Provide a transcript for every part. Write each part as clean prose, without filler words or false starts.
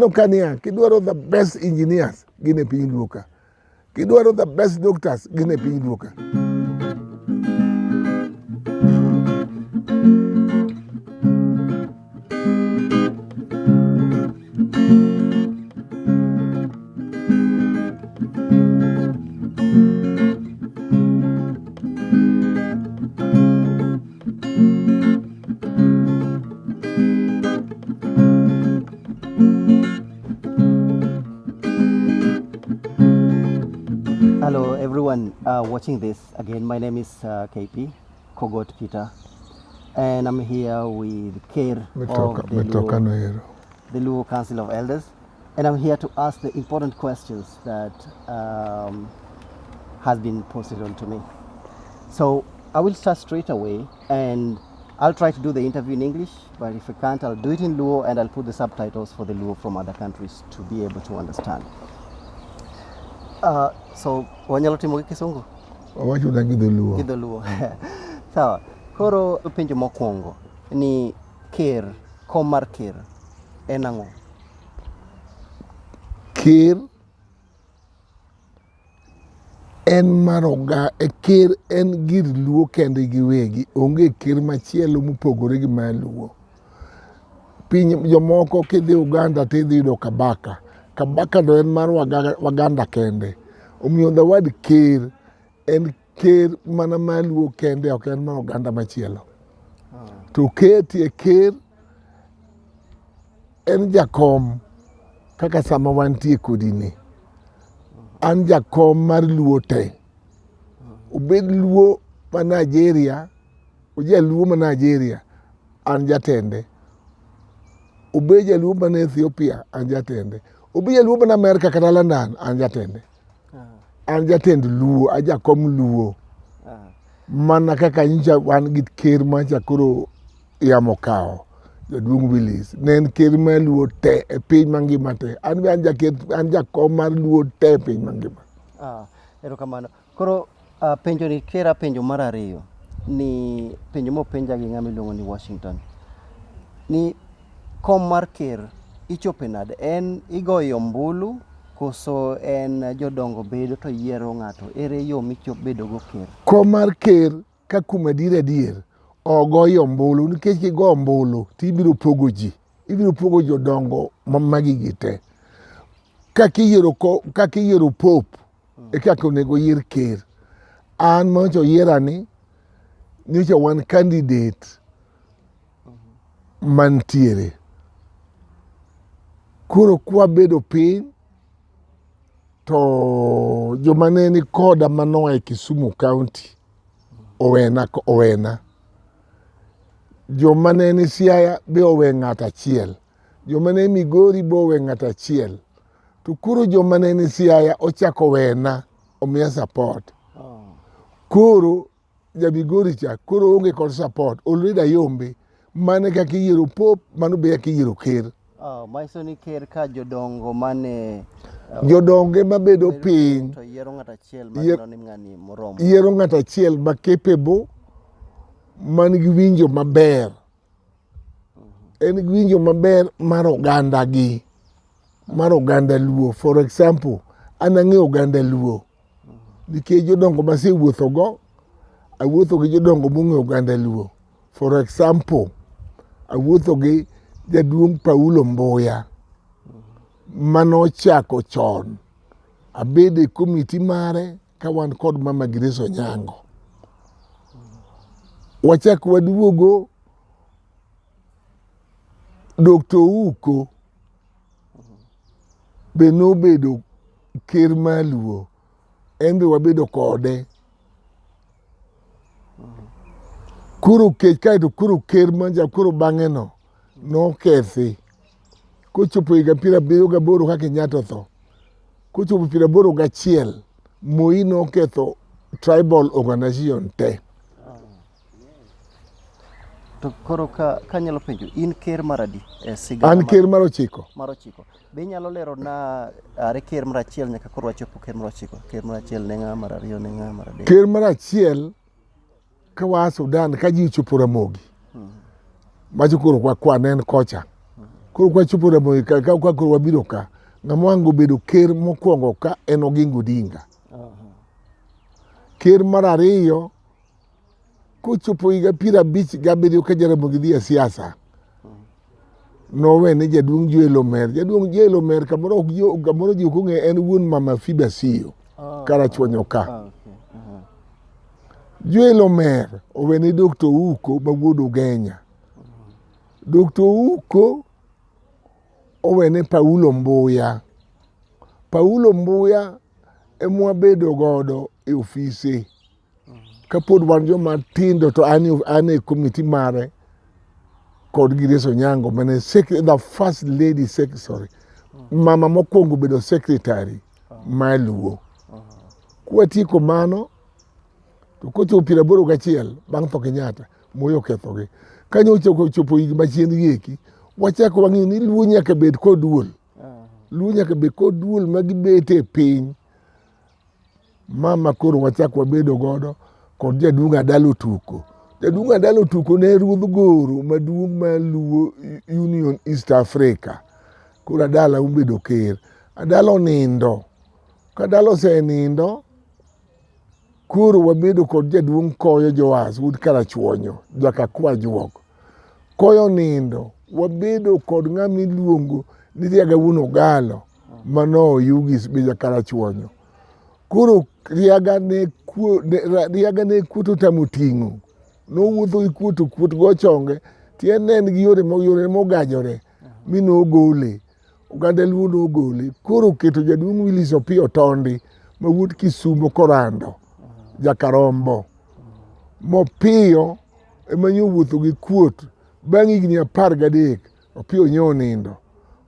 No kania, kidwaro the best engineers, gine piny Luo ka. Kidwaro the best doctors, gine piny Luo ka. Hello everyone watching this. Again, my name is KP, Kogot Peter, and I'm here with KER of the Luo Council of Elders, and I'm here to ask the important questions that has been posted on to me. So I will start straight away, and I'll try to do the interview in English, but if I can't, I'll do it in Luo, and I'll put the subtitles for the Luo from other countries to be able to understand. So wanyalo timo gi Kisungu? Wawacho na Luo. Luo. Sawa. Koro penjo mokwongo ni KER, kom mar KER en ang'o? KER en KER en gir Luo kende giwegi, onge KER machielo mopogore gi mar Luo. Piny jomoko kidhi Uganda tidhi yudo Kabaka. Kabaka no en mar Waganda kende. Omiyo the word KER en KER mana mar Luo kende, ok en mar Uganda machielo. To KER en jakom kaka sama wantie kodi ni. An jakom mar Luo te. Obed Luo ma Nigeria, oja Luo ma Nigeria, an jatende. Obed Luo ma Ethiopia, an jatende. Obed Luo ma Amerika kata London, an jatende. An jatend Luo, ajakom Luo. Mana kaka nyicha wan gi KER macha koro yamo kao. Jaduong Willis. Nen KER mar Luo te e piny mangima te. An jakom mar Luo te e piny mangima. Erokamano. Koro penjo ni KER penjo mar ariyo. Ni penjo mopenja gi ng'ama iluongo ni Washington. Ni kom mar KER ichope nade? En igoyo ombulu koso en jodongo bedo to yiero ng'ato? Ere yo bedo go KER? Kom mar KER ka kuma adier ogoyo ombulu, nikech kigo ombulu tibiro pogo ji. Ibiro pogo jodongo magi gite. Kaka iyiero Pope e kaka onego yier KER. An mocho yierani nyocha wan candidate mantiere. Koro kwa bedo piny to joma ne ni koda manoa e Kisumu County owena. Joma ne ni Siaya be owe ng'ato achiel. Joma ne Migori be owe ng'ato achiel. To koro joma ne ni Siaya ochako wena, omiya support. Koro Migori cha koro onge kod support. Olweda yombe. Mane kaka iyiero Pope, mano be kaka iyiero KER. Maiso ni KER ka jodongo mane jodonge mabedo piny to yiero ng'ato achiel maneno ni ng'ani moromo. Yiero ng'ato achiel ma capable, man gi winjo maber. En gi winjo maber mar oganda gi. Mar oganda Luo. For example, an ang'eyo oganda Luo. Nikech jodongo masewuotho go, awuotho gi jodongo mong'eyo oganda Luo. For example, awuotho gi Jaduong Paulo Mbuya, manochako chon. Abede komiti mare ka wan kod Mama Grace Onyango. Wachak waduogo Dr. Uko be nobedo KER mar Luo. En be wabedo kode. Koro kech kaeto koro KER manja koro bang'e no nokethi. Kochopo higa 78 kaka Kenyatta otho. Kochopo 81 Moi noketho tribal organization te. To koro kanyalo penjo, in KER mar adi? An KER mar 9. Mar 9. Be inyalo lero na are KER mar 1 nyaka koro wachopo KER mar 9. KER mar 1 ne ng'a, mar 2 ne ng'a, mar 3? KER mar 1 ka wa Sudan ka ji chopo Ramogi. Macho koro kwa nen kocha. Koro kwa chopo Ramogi ka koro wabiro ka. Ng'ama wang' obedo ker mokwongo ka en Oginga Odinga. Ker mar ariyo kochopo higa 57 ka Jaramogi dhi e siasa. Nowe ne Jaduong' Joel Omer. Jaduong' Joel Omer kamoro ji ok ong'e en wuon Mama Fiba Siyo karachuonyo ka. Joel Omer owe ne Dr. Uko ma wuod Ugenya. Dr. Uko owe ne Paulo Mbuya. Paulo Mbuya emwa bedo godo e ofise. Kapod wan joma tindo to an e komiti mare kod Grace Onyango mane the first lady secretary. Mama mokwongo bedo secretary ma Luo. Kwatieko mano to kochopo 81 bang' tho Kenyatta Moi okethogi. Kanyo chopo higni machien gieki wachako wang'eyo ni Luo nyaka bed kod duol. Luo nyaka bed kod duol ma gibete piny. Mama koro wachako wabedo godo kod Jaduong' Adalo Tuko. Jaduong' Adalo Tuko ne ruodh goro maduong' ma Luo Union East Africa. Koro Adala obedo ker. Adalo nindo. Kadalo osenindo koro wabedo kod Jaduong' Koyo Joas wuod Karachuonyo jaka kwa juok. Koyo nindo wabedo kod ng'ama iluongo ni Riagawuon Ogalo mano Yugis be Karachuonyo. Koro Riaga ne kuoto tamo ting'o. Nowuotho gi kuot go chonge. Tiende en gi yore mogajore. Mi nogole. Oganda Luo nogole. Koro keto Jaduong' Willis Opiyo Tondi ma wuod Kisumo korando. Jakarombo. Mopiyo ema nyowuotho gi kuot. Bang' higni 13 Opiyo nyo nindo.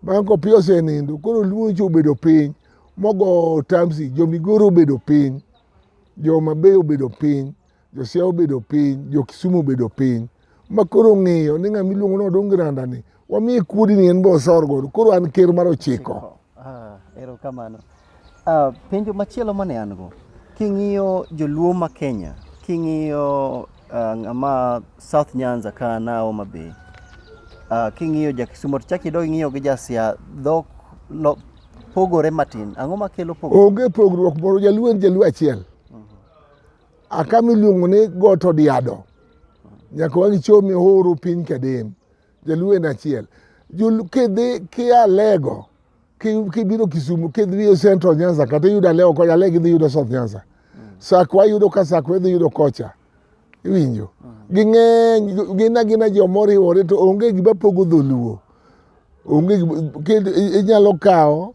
Bang' Opiyo osenindo koro Luo obedo piny. Mogo tamsi jomigoro obedo piny. Joma Bay obedo piny. Josia obedo piny. Jokisumu obedo piny. Ma koro ng'eyo ni ng'ama iluongo ni Odungi Randa ni wamiye kuodi ni en bo osor godo. Koro an ker mar 9. Erokamano. Penjo machielo mane an go. King'iyo joluo ma Kenya, king'iyo ng'ama South Nyanza ka na Homa Bay, king'iyo Jakisumu, chaki dog ing'iyo gi Jasia, dhok pogore matin. Ang'o makelo pogruok? Onge pogruok moro. Jaluo en jaluo achiel. Akama iluongo ni Got Odiado. Nyaka wang' ichomi horo piny Kadem. Jaluo en achiel. Kidhi kia Lego, kibiro Kisumu, kidhi Central Nyanza, kata yudo Alego kocha, Alego idhi yudo South Nyanza. Sakwa yudo ka Sakwa idhi yudo kocha. Iwinjo? Ging'eny, gina jomoriwore to onge gima pogo dholuo. Onge inyalo kawo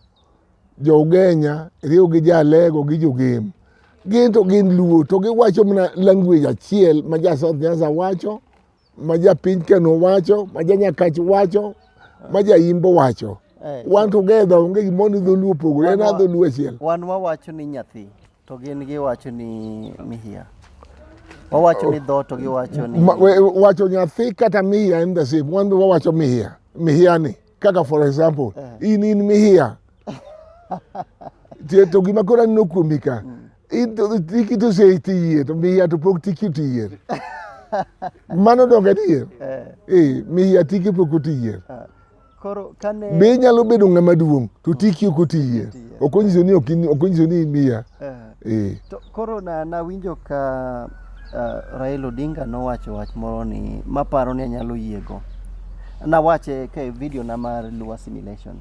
jo Ugenya, iriwo gi Alego gi Jogem. Gin to gin Luo to giwacho mana language achiel ma ja South Nyanza wacho, ma ja piny Kano wacho, ma ja Nyakach wacho, ma ja Imbo wacho. One together onge gimoro ni dholuo pogore, en dholuo achiel. Wan wawacho ni nyathi to gin giwacho ni mihia. Wawacho ni dho to giwacho ni wacho nyathi kata mihia in the same. Wan wawacho mihia. Mihia ni kaka for example in mihia. To gima koro aneno kuomi ka. Tiki to sei tiye to mihia to pok tiki tiye. Mano donge adier. Mihia tiki pok tiye. Koro kane be nyalo bedo ng'ama duong' to tiki ok otiye. Ok onyiso ni mia. To koro na winjo ka Raila Odinga nowacho wach moro ni maparo ni anyalo yiego. Nawache ke video na mar Luo assimilation.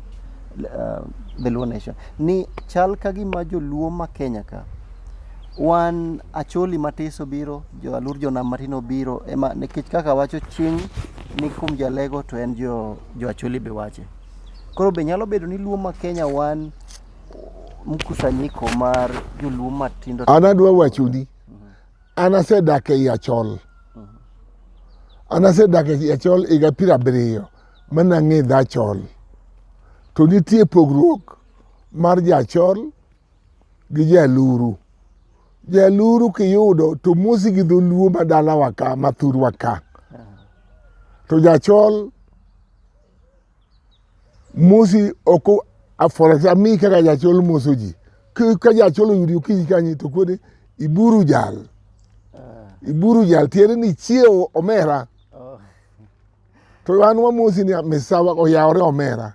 The Luo nation. Ni chal ka gima joluo ma Kenya ka. Wan acholi matiso biro, jo alur jo nam matino biro, ema nikech kaka wacho ching ni kum jalego to en jo acholi be wache. Koro be nyalo bedo ni Luo ma Kenya wan mkusanyiko mar joluo matindo. Anadwa wachoni. Anasedak e Achol. Anasedak e Achol higa 70 mana ng'e dha Achol. To nitie pogruok mar Jachol gi Jaluru. Jaluru kiyudo to mosi gi dholuo madalawa ka mathurwa ka. To Jachol mosi oko for example kaka Jachol moso ji. Ka Jachol oyudi okinyi kanyi to kode iburu jal tiere ni chiewo omera. to an wamosi ni misawa oyawre omera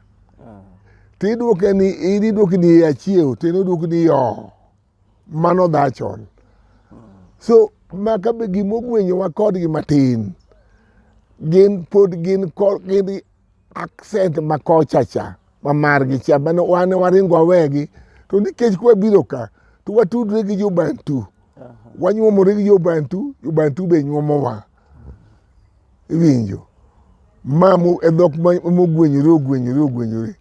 tiduoke ni iduoke ni achiew tiduoke ni yo mano dhachon so maka be gimogwenyowa kodgi matin gin pod gin accent makochacha mamargi cha mane wane waringo awegi to nikech kwabiro ka to watudre gi jobantu wanyuomore gi jobantu be nyuomowa iwinjo mamu e dhok mogwenyore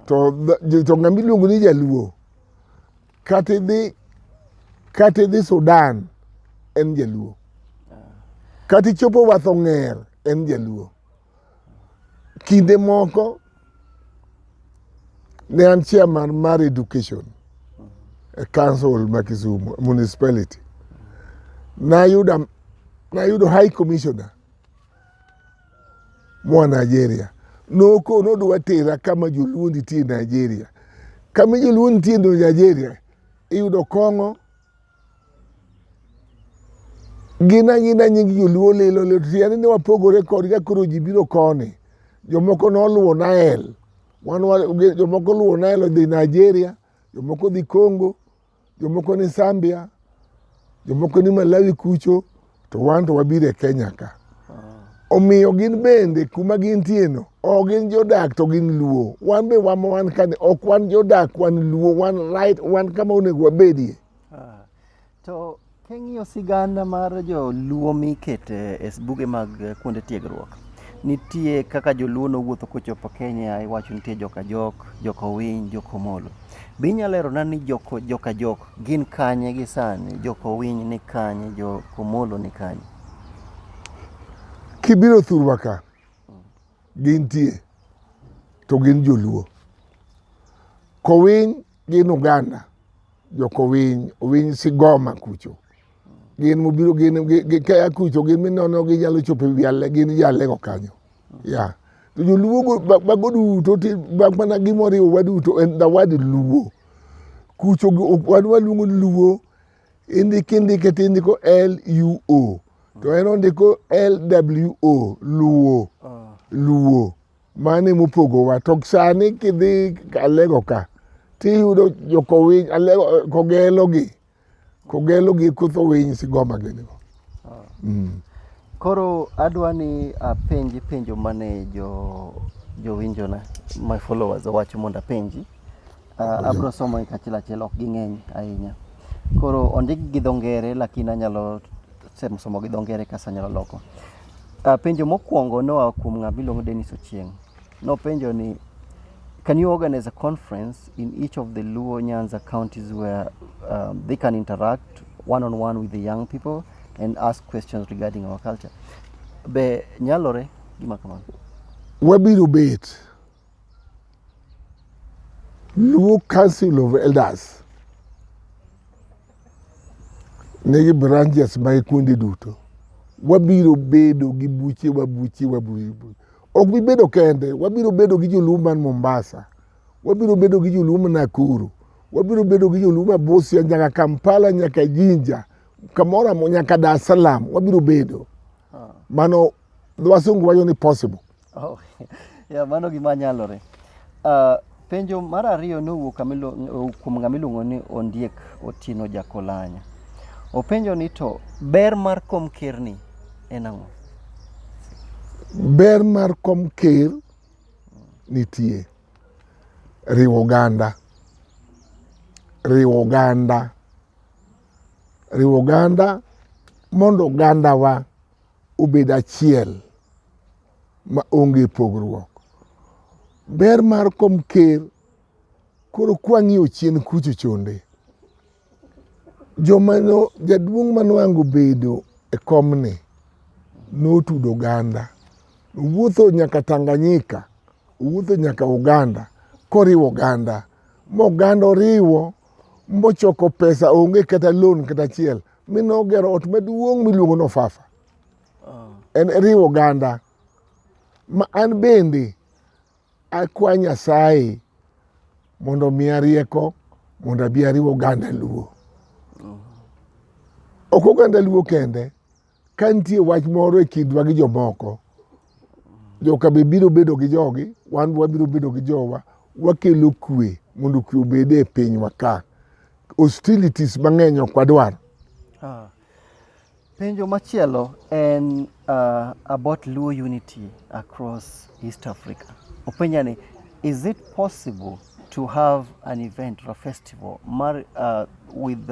to ng'ama iluongo ni jaluo kata idhi Sudan en jaluo kata ichopo wath ong'er en jaluo. Kinde moko ne an chairman mar education a council ma Kisumu municipality nayudo high commissioner mwa Nigeria nodwa tera kama joluo nitie Nigeria. Kama joluo nitie Nigeria iyudo kong'o gina nying joluo lilo tiani ne wapogore kodgi koro ji biro koni. Jomoko noluwo Nile, jomoko luwo Nile odhi Nigeria, jomoko dhi Congo, jomoko ni Zambia, jomoko ni Malawi kucho, to wan to wabiro e Kenya ka. Omiyo gin bende kuma gintieno, gin jodak to gin luo. Wan be wan kani, ok wan jodak, wan luo, wan kama onego wabedie. To keng'iyo sigana mar joluo mikete e buge mag kuonde tiegruok, nitie kaka joluo nowuotho kochopo Kenya, iwacho nitie joka jok, joka winy, joka omolo. Be inyalo lerona ni joka jok gin kanye gi sani, joka winy ni kanye, joka omolo ni kanye? Kibiro thurwa ka, gintie to gin joluo. Kowiny gin Uganda, joka winy Sigoma kucho. Gin mobiro gin kaya kucho gin minono ginyalo chopo wiale gin jalego kanyo. Ya. To joluo bago duto mana gimoriwo waduto en dawad luo. Kucho wan waluongo luo indike tindiko LUO. To en ondiko LWO luo. Mane mopogowa. To sani kidhi alego ka tiyudo jokowiny alego kogelogi kotho winy Sigoma ginigo. Koro adwa ni apenji penjo mane jowinjona my followers owacho mondo apenji. Abro somo kachiel achiel, ok ging'eny ahinya. Koro ondik gi dho ngere lakini anyalo somo gi dho ngere kasa anyalo loko. Penjo mokwongo noa kuom ng'ama iluongo Dennis Ochieng'. Nopenjo ni, can you organize a conference in each of the Luo Nyanza counties where they can interact one-on-one with the young people and ask questions regarding our culture? Be nyalore gima kamano? Wabiro bet Luo Council of Elders negi branches ma kuonde duto. Wabiro bedo gi buche ok bi bedo kende, wabiro bedo gi joluo man Mombasa, wabiro bedo gi joluo man Nakuru, wabiro bedo gi joluo man Busia nyaka Kampala nyaka Jinja, kamora nyaka Dar es Salaam, wabiro bedo. Mano wasungu wacho ni possible. Ya mano gima nyalore. Penjo mar ariyo nowuok kuom ng'ama iluongo ni Ondiek Otieno Jakolanya. Openjo ni to ber mar kom ker ni en ang'o? Ber mar kom ker nitie. Riwo oganda mondo oganda wa obed achiel ma onge pogruok. Ber mar kom ker koro kwang'iyo chien kucho chonde. Jaduong' manwango bedo e komni notudo oganda. Wuotho nyaka Tanganyika, wuotho nyaka Uganda, koriwo oganda. Moganda oriwo, mochoko pesa onge kata loan kata achiel. Minogero ot maduong' miluongo no Fafa. En riwo oganda. Ma an bende akwa Nyasaye mondo miya rieko mondo abi ariwo oganda Luo. Ok oganda Luo kende, ka nitie wach moro e kindwa gi jomoko, joka be biro bedo gi jogi, wan wabiro bedo gi jowa, wakelo kwe mondo kwe obede e pinywa ka. Hostilities mang'eny ok wadwar. Penjo machielo en about Luo unity across East Africa. Openjani, is it possible to have an event or a festival with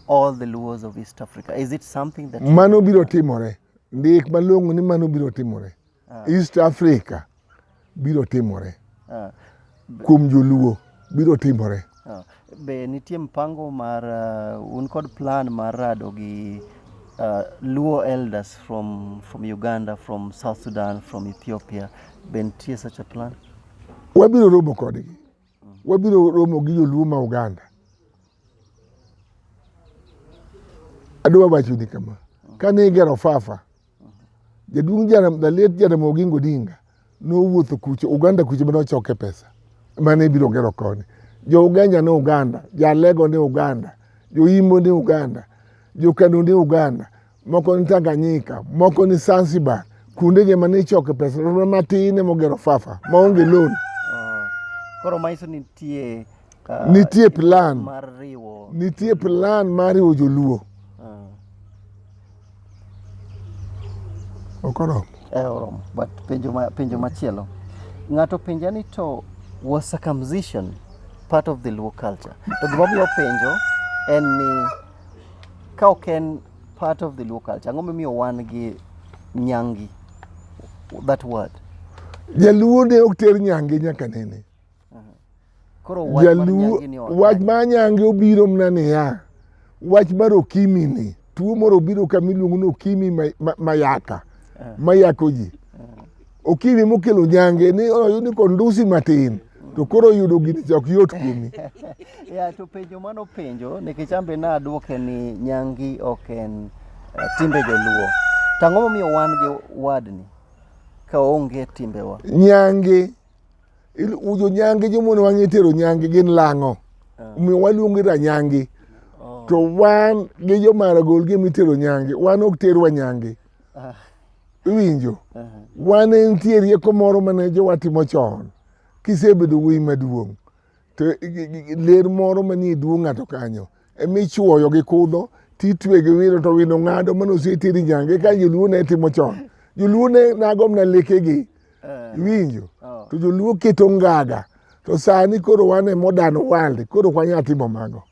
all the Luos of East Africa? Is it something that... Mano biro timore. Ndik malong'o ni mano biro timore. East Africa biro timore. Kuom joluo biro timore. Be nitie mpango mar un kod plan mar rado gi Luo elders from Uganda, from South Sudan, from Ethiopia? Be nitie such a plan? Wabiro romo kodgi. Wabiro romo gi joluo ma Uganda. Adwa wacho ni kama. Kane igero fafa. Jaduong' Jaramogi Oginga Odinga nowuotho kucho Uganda kucho mane ochoke pesa. Mane ibiro gero koni. Jo Uganda ne Uganda, Jalego ne Uganda, Jo Imo ne Uganda, Jo Kano ne Uganda, moko ni Tanganyika, moko ni Zanzibar. Kunde ge mane ichoke pesa matin mogero fafa maonge loan. Koro maiso nitie plan mar riwo. Nitie plan mar riwo joluo. Okoro. Oromo, but penjo machielo. Ng'ato penjani to was circumcision part of the Luo culture? To gimomiyo penjo en ni ka ok en part of the Luo culture, ang'o momiyo wan gi nyangi? That word. Jaluo ne ok ter nyangi nyaka nene. Koro wach mar nyangi obiro mna niya. Wach mar okimi ni. Tuo moro obiro kamiluongo ni okimi mayaka. Mayako ji. Okimi mokelo nyange ni oyudi kondusi matin. To koro yudo gini ok yot kuomi. To penjo mano penjo nikech ambe na aduoke ni nyangi ok en timbe joluo. Tang'o momiyo wan gi wadni ka onge timbewa? Nyange ujo nyange jomono wang'e tero nyange gin lang'o. Omiyo waluongo ranyange. To wan gi jomaragol gi mitero nyange, wan ok terwa nyange. Iwinjo? Wan entie rieko moro mane jowa timo chon. Kisebedo wuoyi maduong'. To ler moro manie duong' ng'ato kanyo. Emichuoyo gi kudho, titwe gi wino to wino ng'ado mano oseteri nyange ka joluo ne timo chon. Joluo ne nagomna lekegi. Iwinjo? To joluo keto ngaga. To sani koro wan e modern world. Koro kwanya timo mago.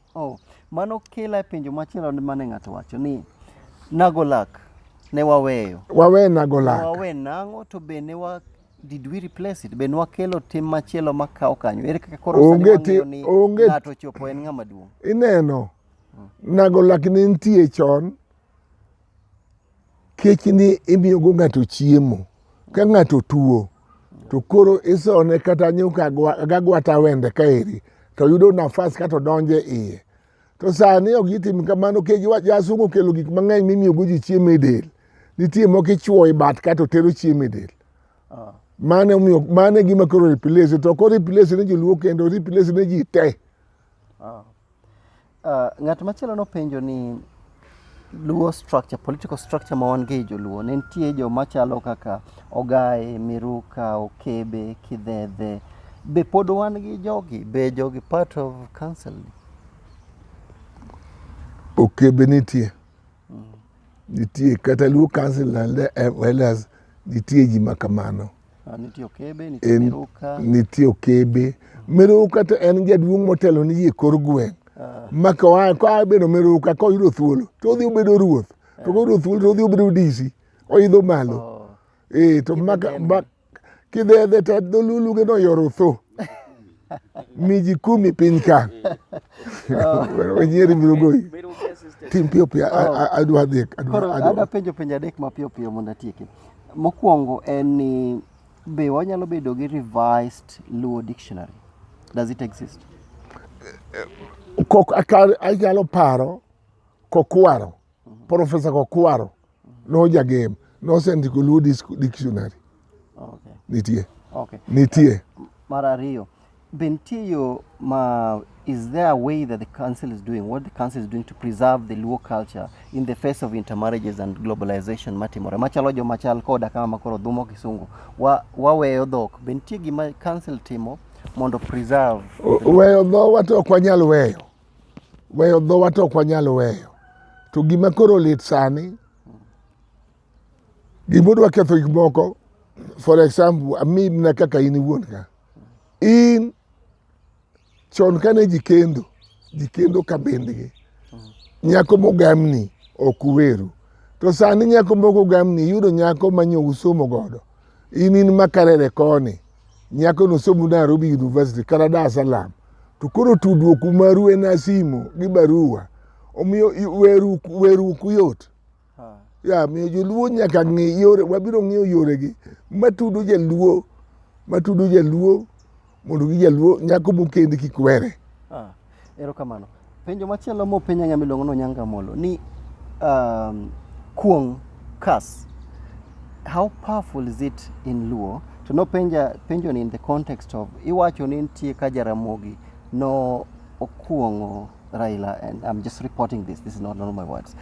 Mano kela e penjo machielo mane ng'ato wacho ni Nagolak ne waweyo. Wawe Nagolak. Wawe nang'o to be ne did we replace it? Be ne wakelo tim machielo makawo kanyo. Ere kaka koro sani wang'eyo ni ng'ato chopo en ng'ama duong'. Ineno. Nagolak ne nitie chon. Kech ni imiyogo ng'ato chiemo. Ka ng'ato tuo. To koro isone kata nyuka gagwata wende kaeri. To yudo nafas kata donje iye. To sani ok gitim kamano kech jasungu kelo gik mang'eny mimiyogo ji chiemo e del. Nitie moko ichuoyo e bat kata tero chiemo e del. Mane gima koro replace. To koro replace ne joluo kendo replace ne ji te. Ng'at machielo nopenjo ni Luo structure, political structure ma wan gi joluo, ne nitie jo machalo kaka Ogae, Miruka, Okebe, Kidhedhe. Be pod wan gi jogi? Be jogi part of council? Okebe nitie. Nitie kata Luo Council of Elders nitie ji makamano. Nitie Okebe, nitie Miruka. Nitie Okebe. Miruka to en jaduong' motelo ni ji kor gweng'. Maka wa bedo Miruka ko yudo thuolo. To odhi obedo ruoth. To ko yudo thuolo to odhi obedo DC. Oidho malo. To maka Kidhedhe to dholulu ge no yoro tho. Miji 10 piny ka. Wenyeri biro goyi. Tim piyo piyo adwa dhik. Adwa penjo adek mapiyo piyo mondo atieki. Mokwongo en ni be wanyalo bedo gi revised Luo dictionary. Does it exist? Anyalo paro Kokwaro. Professor Kokwaro no jagem. No sendiko Luo dictionary. Okay. Nitie. Okay. Nitie. Mar ariyo. Bentio is there a way that the council is doing, what the council is doing to preserve the Luo culture in the face of intermarriages and globalization matimore? Machalo jo machal koda kama makoro dhumo kisungu. Waweyo dhok. Bentie gima council timo mondo preserve. Weyo dho wato ok wanyal weyo. Weyo dho wato ok wanyal weyo. To gima koro lit sani, gimodwa ketho gik moko, for example, amina kaka in iwuon ka. In chon kane jikendo ka bendgi. Nyako mogamni ok weru. To sani nyako moko gamni yudo nyako manyo somo godo. In makarere koni. Nyako no somo Nairobi University kata Dar es Salaam. To koro tudruok maru en asimo gi barua. Omiyo weru kuyot. Ya miyo joluo nyaka ng'i yore, wabiro ng'iyo yoregi matudo jaluo mondo gi jaluo nyako mokendi kik were. Erokamano. Penjo machielo mopenja ng'amiluongo no Nyanga Molo ni kuong kas, how powerful is it in Luo? To no penjo ni in the context of iwacho ni nitie ka Jaramogi no okuongo Raila, and I'm just reporting this is not my words.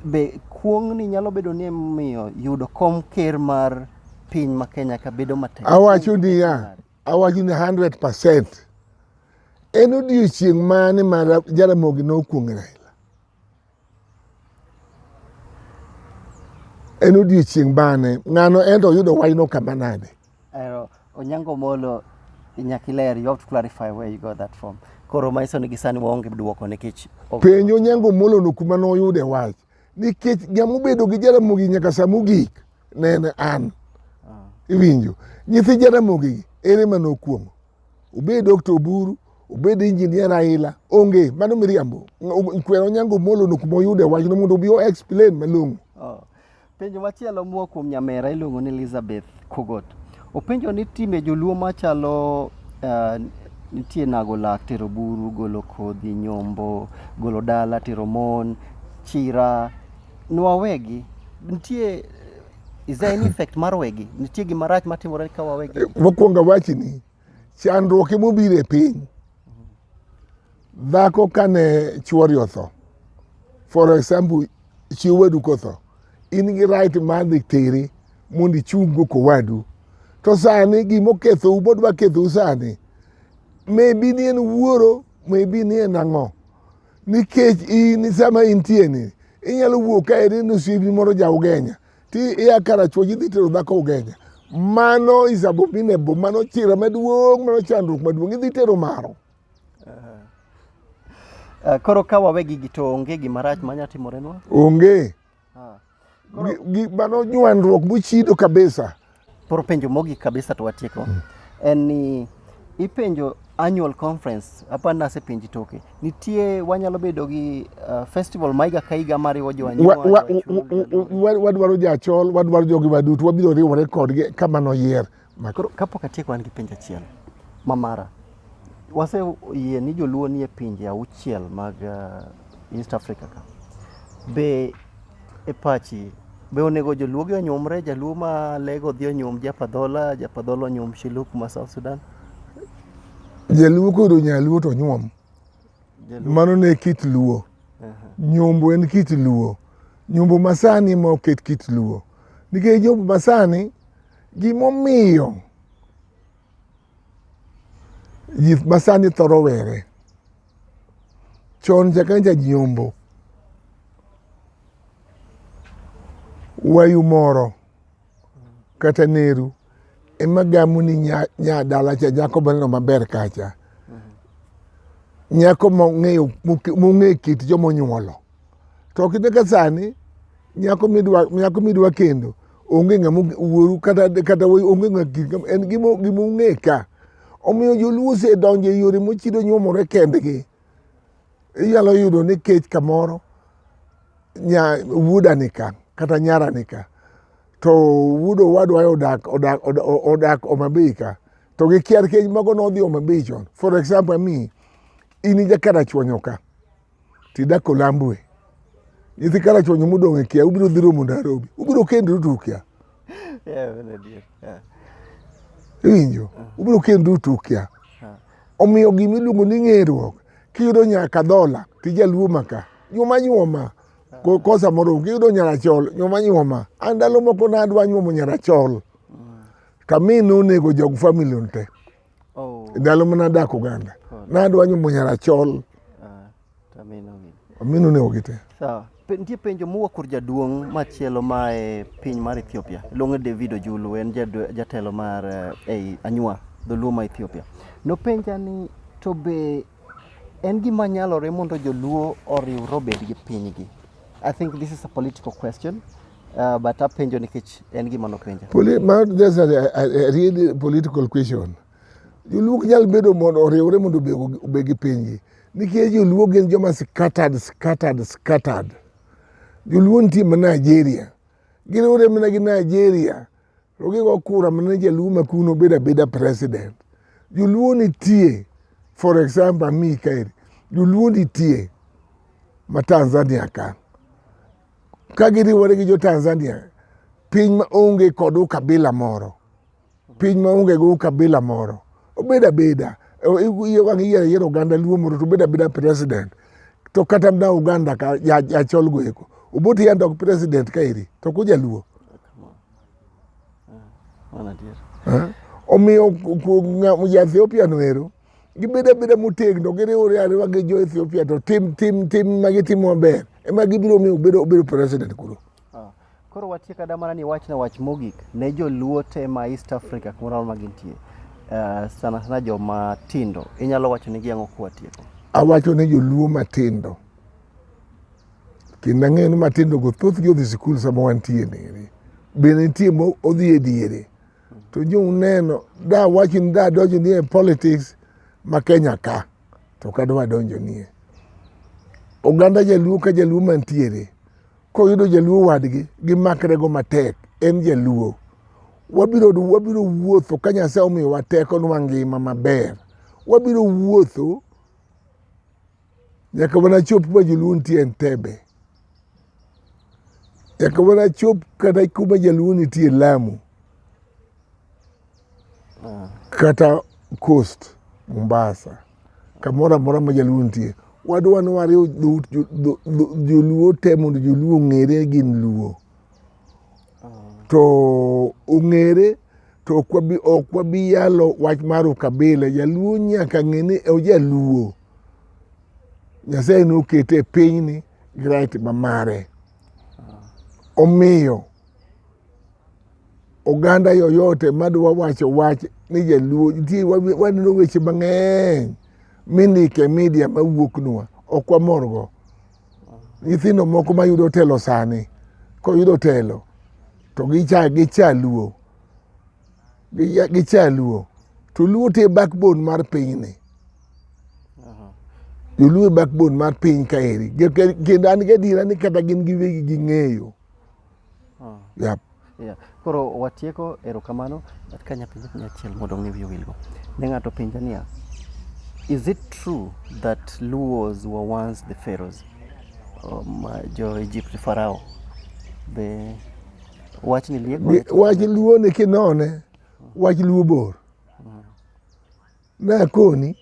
Be kuong ni nyalo bedo ni miyo yudo kom ker mar piny ma Kenya ka bedo matek? Awacho ni 100%. En odiochieng' mane ma Jaramogi no okuongo Raila? En odiochieng' bane ng'ano ento yudo wayno kama nade? Onyango Molo, Nyakiler, you have to clarify where you got that from. Koro maiso ni gisani waonge duoko nikech penjo Onyango Molo no kuma no yude wach nikech jamobedo gi Jaramogi nyaka samugik nene an. Iwinjo nyithi Jaramogi ere mano okuongo? Obed Dr. Oburu, obed engineer Raila, onge mano miriambo. Kwero Onyango Molo no kuma yude wach no mondo bio explain malong'o. Penjo machielo muo kuom nyamera iluongo ni Elizabeth Kogot. Openjo ni time joluo machalo nitie nago lak, tero buru, golo kodhi, nyombo, golo dala, tero mon, chira, nwawegi. Nitie, is there any effect mar wegi? Nitie gima rach matimore ka wawegi? Mokwongo wachni, chandruoke mobiro e piny. Dhako kane chuori otho, for example, chi wadu kotho, in gi right mar dhi tere mondo ichung' kowadu. To sani gimoketho ubodwa ketho sani, maybe ni en wuoro, maybe ni en ang'o. Nikech in sama intie ni, inyalo wuok ka eri nosiebni moro ja Ugenya, ti iya karachuonyo idhi tero dhako Ugenya. Mano is abominable, mano chira maduong', mano chandruok maduong', idhi tero maro. Koro ka wawegi gi to onge gima rach manya timorenwa? Onge. Mano nywandruok mochido kabisa. Poro penjo mogik kabisa to watieko. En ni ipenjo annual conference hapa nase penji toke. Nitie wanyalo bedo gi festival maiga kaiga mariwo jo anyuola. Wadwaro jachol, wadwaro jogi waduto, wabiro riwore kodgi kama noyier. Koro kapok atieko an gi penjo achiel mamara. Wase yie ni joluo nie pinje auchiel mag East Africa ka. Be e pachi be onego joluo gi onyumre, jaluo ma lego dhi onyum japadhola onyum Shiluk ma South Sudan? Jaluo koro nyaluo to nyuom. Mano ne kit Luo. Nyombo en kit Luo. Nyombo masani ma oket kit Luo. Nikech nyombo masani gimomiyo ji masani thoro were. Chon chakanja nyombo. Wayu moro kata neru ema gamu ni nya dala cha nyako baneno maber kacha. Nyako mong'e kit jomonyuolo. To kideka sani nyako midwa kendo onge ng'ama wuoru kata onge ng'ama en gimong'e ka. Omiyo joluo osedonjo e yore mochido nyuomore kendgi. Inyalo yudo ni kech kamoro wuoda nika kata nyara nika. To wuodo wadwa odak Homabay ka. To gikiar kech mago nodhi Homabay chon. For example, ini jakarachuonyo ka. Tidak Olambwe. Nyithi karachuonyo modong' e Kia, ubiro dhi romo Nairobi. Ubiro kendru tu Kia. Yeah, well, dear. Yeah. Iwinjo? Ubiro kendru tu Kia. Omiyo gimiluongo ni ng'eruok kiyudo nyaka dhola tijaluo maka nyuma nyuoma kosa moro kiyudo nyarachol nyuma nyuoma an ndalo moko nadwa nyuomo nyarachol kamin nonego jog family nte ndalo mana dak Uganda nadwa nyuomo nyarachol amino ne ogite sawa nitie penjo mowuok kur jaduong' machielo ma e piny mar Ethiopia luongo David Ojulu en jatelo mar Anywa dholuo ma Ethiopia nopenja ni to be en gima nyalore mondo joluo oriwre obed gi pinygi. I think this is a political question but apenjo nikech en gima nopenja. That's a really political question. Joluo nyalo bedo mondo oriwre mondo obed gi pinygi nikech joluo gin joma scattered. Joluo nitie ma Nigeria giriwre mana gi Nigeria to gigo kura mana jaluo ma kuno bedo abeda president. Joluo nitie for example mi kaeri joluo nitie ma Tanzania ka giriwore gi jo Tanzania piny ma onge kod ukabila moro piny ma onge go ukabila moro obeda yiero Uganda luo moro to beda president to kata na Uganda ka jachol go eko oboti yandok president kaeri to kuja luo omiyo ja Ethiopia noero gibeda motegno giriwore ariwa gi jo Ethiopia to tim magitimo maber ema gibiro miyo obedo president kuro. Koro watieka da mana ni wach mogik ne joluo te ma East Africa kumoro ma gintie sana joma tindo inyalo wacho ni giango kwatieko. Awacho ne joluo matindo kendo ang'eyo ni matindo go thoth gi odhi sikul sama wantie nere bende nitie mo odhi e diere to jo uneno da wacho ni da donjo ni e politics ma Kenya ka to kadwa donjo nie oganda jaluo ka jaluo mantiere koyudo jaluo wadgi gimakre go matek en jaluo wabiro wuotho ka Nyasaye omiyo wateko nwa ngima maber wabiro wuotho nyaka wanachop kuma jaluo nitie Entebbe nyaka wanachop kata kuma jaluo nitie Lamu kata Coast Mombasa kamoro amora ma jaluo nitie wadwa ni wariw joluo te mondo joluo ng'ere gin luo to ong'ere to ok wabi yalo wach mar ukabila jaluo nyaka ng'e ni ojaluo Nyasaye nokete e pinyni gi right mamare omiyo oganda yoyote madwa wacho wach ni jaluo nitie waneno weche mang'eny mindike media mawuok nwa ok wamorgo nyithindo moko mayudo telo sani koyudo telo to gichaluo to luo te backbone mar pinyni joluo backbone mar piny kaeri kendo an gadiera ni kata gin giwegi ging'eyo. Koro watieko erokamano kanya penjo achiel modong ni wiyo wilgo ne ng'ato penja niya is it true that Luos were once the pharaohs jo Egypt Pharaoh be wach ni lieko wach luo ne kinone wach luo bor na koni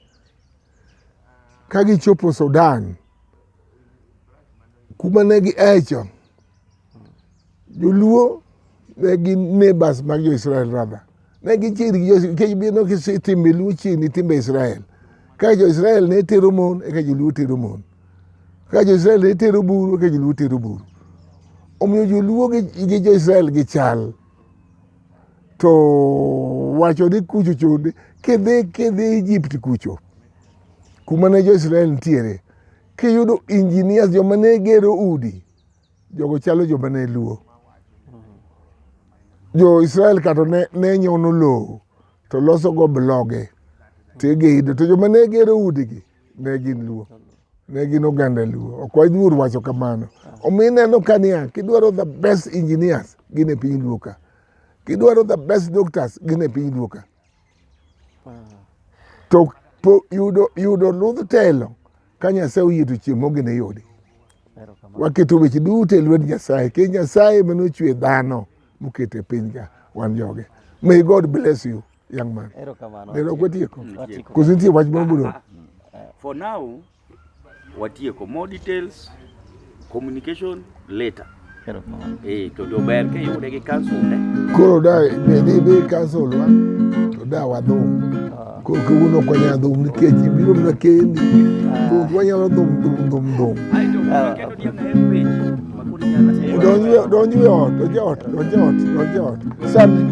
ka gichopo Sudan kuma ne gi echo joluo ne gin neighbors mag jo Israel rather ne gichiri gi bino timbe luo chini timbe Israel ka jo Israel ne tero mon ka joluo tero mon ka jo Israel ne tero buru ka joluo tero buru omiyo joluo gi jo Israel gichal to wacho ni kucho chode kedhi Egypt kucho kuma ne jo Israel ntiere kiyudo engineers joma ne gero udi jogo chalo joma ne luo jo Israel kato ne nyono lowo to loso go bloge tegeido to joma ne gero udigi ne gin luo ne gin oganda luo ok waduor wacho kamano omiyo ineno ka niya kidwaro the best engineers gin e piny luo ka kidwaro the best doctors gin e piny luo ka to yudo ludh telo ka Nyasaye oyie to chiemo gine yudi waketo weche duto e lwet Nyasaye ke Nyasaye manochwe dhano mokete piny ka wan joge. May God bless you. young man. Erokamano. Lero kwatieko. Watieko. Kusintie wach mabudo. For now, watieko more details, communication later. Erokamano. To ber ke yude gi council ne. Koro da be cancel wa. To da wadhong. Koro kawuono kwanya dhong nikech ibiro mana kendi. To wanyalo dhong. Ai to kendo dia na page. Makuri nyala. Donji ot. Sani.